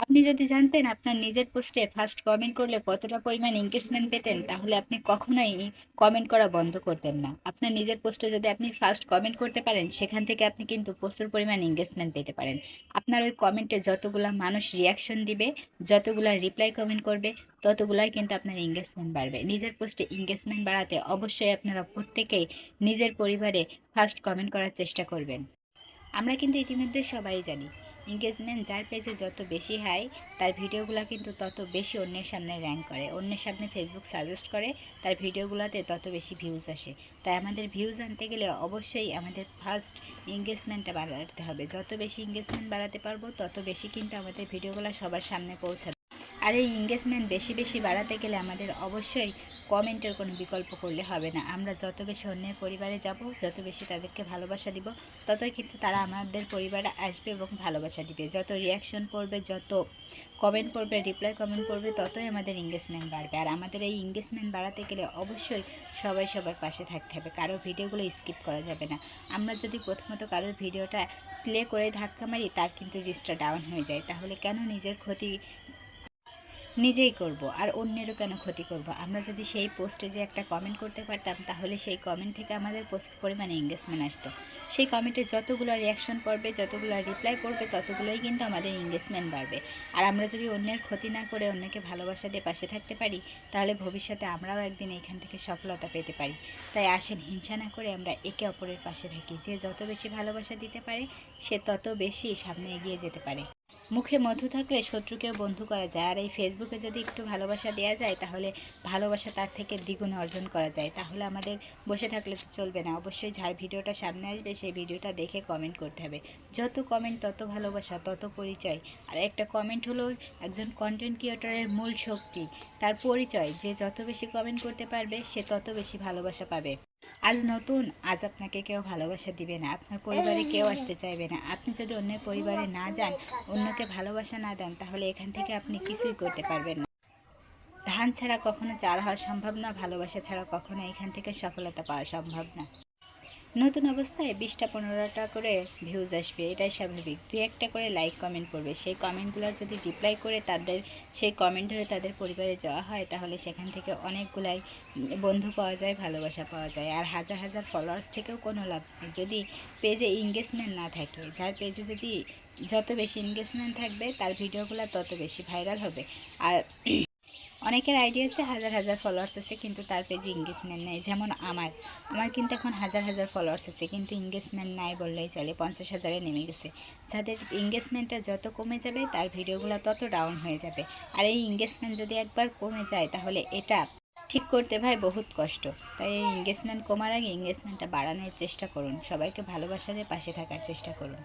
আপনি যদি জানতেন আপনার নিজের পোস্টে ফার্স্ট কমেন্ট করলে কতটা পরিমাণ এনগেজমেন্ট পেতেন, তাহলে আপনি কখনোই কমেন্ট করা বন্ধ করতেন না। আপনার নিজের পোস্টে যদি আপনি ফার্স্ট কমেন্ট করতে পারেন, সেখান থেকে আপনি কিন্তু প্রচুর পরিমাণ এনগেজমেন্ট পেতে পারেন। আপনার ওই কমেন্টে যতগুলা মানুষ রিয়াকশন দিবে, যতগুলা রিপ্লাই কমেন্ট করবে, ততগুলাই কিন্তু আপনার এনগেজমেন্ট বাড়বে। নিজের পোস্টে এনগেজমেন্ট বাড়াতে অবশ্যই আপনারা প্রত্যেকেই নিজের পরিবারে ফার্স্ট কমেন্ট করার চেষ্টা করবেন। আমরা কিন্তু ইতিমধ্যে সবাই জানি, এঙ্গেজমেন্ট যার পেজে যত বেশি হাই, তার ভিডিওগুলো কিন্তু তত বেশি অন্যের সামনে র্যাঙ্ক করে, অন্যের সামনে ফেসবুক সাজেস্ট করে, তার ভিডিওগুলোতে তত বেশি ভিউজ আসে। তাই আমাদের ভিউজ আনতে গেলে অবশ্যই আমাদের ফার্স্ট এঙ্গেজমেন্টটা বাড়াতে হবে। যত বেশি এঙ্গেজমেন্ট বাড়াতে পারবো, তত বেশি কিন্তু আমাদের ভিডিওগুলো সবার সামনে পৌঁছাবে। আর এই এঙ্গেজমেন্ট বেশি বেশি বাড়াতে গেলে আমাদের অবশ্যই কমেন্টের কোনো বিকল্প করলে হবে না। আমরা যত বেশি অন্যের পরিবারে যাব, যত বেশি তাদেরকে ভালোবাসা দিব, ততই কিন্তু তারা আমাদের পরিবারে আসবে এবং ভালোবাসা দিবে। যত রিয়াকশন পড়বে, যত কমেন্ট পড়বে, রিপ্লাই কমেন্ট পড়বে, ততই আমাদের এঙ্গেজমেন্ট বাড়বে। আর আমাদের এই এঙ্গেজমেন্ট বাড়াতে গেলে অবশ্যই সবাই সবার পাশে থাকতে হবে, কারো ভিডিওগুলো স্কিপ করা যাবে না। আমরা যদি প্রথমত কারোর ভিডিওটা প্লে করে ধাক্কা মারি, তার কিন্তু রিচটা ডাউন হয়ে যায়। তাহলে কেন নিজের ক্ষতি নিজেই করব আর অন্যেরও কেন ক্ষতি করব? আমরা যদি সেই পোস্টে যে একটা কমেন্ট করতে পারতাম, তাহলে সেই কমেন্ট থেকে আমাদের প্রচুর পরিমাণে এঙ্গেজমেন্ট আসতো। সেই কমেন্টে যতগুলো রিয়াকশন পড়বে, যতগুলো রিপ্লাই পড়বে, ততগুলোই কিন্তু আমাদের এঙ্গেজমেন্ট বাড়বে। আর আমরা যদি অন্যের ক্ষতি না করে অন্যকে ভালোবাসা দিয়ে পাশে থাকতে পারি, তাহলে ভবিষ্যতে আমরাও একদিন এখান থেকে সফলতা পেতে পারি। তাই আসেন, হিংসা না করে আমরা একে অপরের পাশে থাকি। যে যত বেশি ভালোবাসা দিতে পারে, সে তত বেশি সামনে এগিয়ে যেতে পারে। মুখে মধু থাকলে শত্রুকেও বন্ধু করা যায়। আর এই ফেসবুকে যদি একটু ভালোবাসা দেওয়া যায়, তাহলে ভালোবাসা তার থেকে দ্বিগুণ অর্জন করা যায়। তাহলে আমাদের বসে থাকলে তো চলবে না, অবশ্যই যার ভিডিওটা সামনে আসবে সেই ভিডিওটা দেখে কমেন্ট করতে হবে। যত কমেন্ট তত ভালোবাসা, তত পরিচয়। আর একটা কমেন্ট হলো একজন কন্টেন্ট ক্রিয়েটরের মূল শক্তি, তার পরিচয়। যে যত বেশি কমেন্ট করতে পারবে, সে তত বেশি ভালোবাসা পাবে। আজ নতুন, আজ আপনাকে কেউ ভালোবাসা দিবে না, আপনার পরিবারে কেউ আসতে চাইবে না। আপনি যদি অন্যের পরিবারে না যান, অন্যকে ভালোবাসা না দেন, তাহলে এখান থেকে আপনি কিছুই করতে পারবেন না। ধান ছাড়া কখনো চাল হওয়া সম্ভব না, ভালোবাসা ছাড়া কখনো এখান থেকে সফলতা পাওয়া সম্ভব না। নতুন অবস্থায় 20টা 15টা করে ভিউজ আসবে, এটাই স্বাভাবিক। দুই একটা করে লাইক কমেন্ট করবে, সেই কমেন্টগুলোর যদি রিপ্লাই করে তাদের সেই কমেন্ট ধরে তাদের পরিবারে যাওয়া হয়, তাহলে সেখান থেকে অনেকগুলাই বন্ধু পাওয়া যায়, ভালোবাসা পাওয়া যায়। আর হাজার হাজার ফলোয়ার্স থেকেও কোনো লাভ নেই যদি পেজে এঙ্গেজমেন্ট না থাকে। যার পেজে যদি যত বেশি এঙ্গেজমেন্ট থাকবে, তার ভিডিওগুলো তত বেশি ভাইরাল হবে। আর অনেকের আইডিয়া আছে, হাজার হাজার ফলোয়ার্স আছে, কিন্তু তার পেজে এঙ্গেজমেন্ট নেই। যেমন আমার কিন্তু এখন হাজার হাজার ফলোয়ার্স আছে, কিন্তু এঙ্গেজমেন্ট নাই বললেই চলে, 50,000-এ নেমে গেছে। যাদের এঙ্গেজমেন্টটা যত কমে যাবে, তার ভিডিওগুলো তত ডাউন হয়ে যাবে। আর এই এঙ্গেজমেন্ট যদি একবার কমে যায়, তাহলে এটা ঠিক করতে ভাই বহুত কষ্ট। তাই এই এঙ্গেজমেন্ট কমার আগে এঙ্গেজমেন্টটা বাড়ানোর চেষ্টা করুন, সবাইকে ভালোবাসা দিয়ে পাশে থাকার চেষ্টা করুন।